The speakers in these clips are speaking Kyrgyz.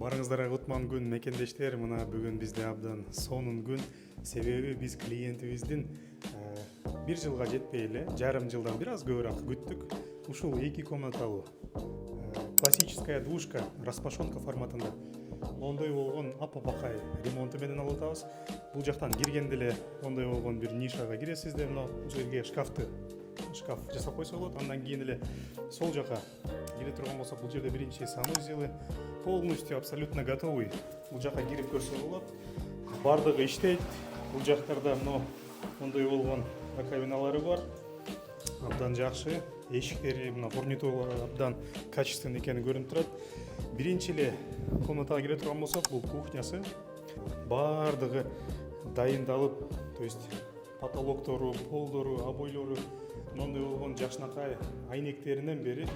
Барыңыздарга кутман күн мекендештер. Мына бүгүн бизде абдан сонун күн. Себеби биз клиентибиздин 1 жылга жетпей эле, жарым жылдан бир аз көбүрөөк күттүк. Ушул 2 комнаталуу классическая двушка распашонка форматында мондой болгон апа-бакай ремонту менен алып атабыз. Бул жактан киргенде эле мондой болгон бир нишага киресиздер. Мына бул жерге шкаф жасап койсо болот. Андан кийин эле сол жака кире турган болсок, бул жерде биринчи санузелы полностью абсолютно готовый. Бул жака кирип көрсө болот. Бардыгы иштейт. Бул жактарда мондой болгон раковиналары бар. Абдан жакшы. Эшиктери, мына фурнитуралары абдан качественный экени көрүнүп турат. Биринчи эле комнатага кире турган болсок, бул кухнясы. Бардыгы дайындалып, то есть потолоктору, полдору, обойлору мондой болгон жакшынакай айнектеринен бери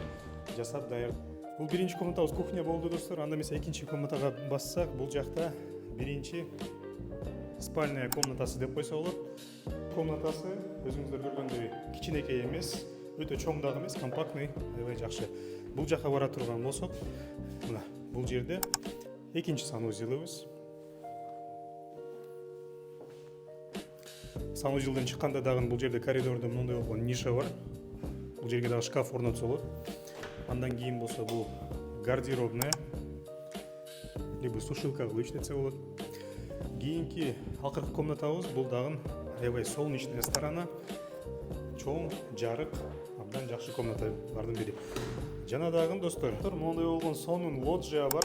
жасап даяр. Бул биринчи комнатабыз кухня болду достор. Анда эмесе экинчи комнатага бассак, бул жакта биринчи спальная комнатасы деп койсо болот. Комнатасы өзүңүздөр көргөндөй кичинекей эмес, өтө чоң дагы эмес, компактный, аябай жакшы. Бул жака бара турган болсок, мына бул жерде экинчи санузелибиз. Санузелден чыкканда дагы бул жерде коридордо мондой болгон ниша бар. Бул жерге дагы шкаф орнотсо болот. Андан кийин болсо бул гардеробная, либо сушилка кылып иштетсе болот. Кийинки акыркы комнатабыз бул дагы аябай солнечная сторона, чоң, жарык, абдан жакшы комнаталардын бири. Жана дагы достор, мондой болгон сонун лоджия бар.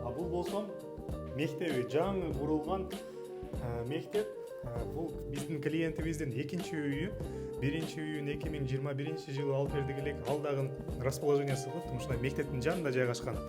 А бул болсо мектеби, жаңы курулган мектеп. Бул биздин клиентибиздин экинчи үйү. Биринчи үйүн 2021 жылы алып бердик элек. Ал дагы расположениясы ушундай мектептин жанында жайгашкан.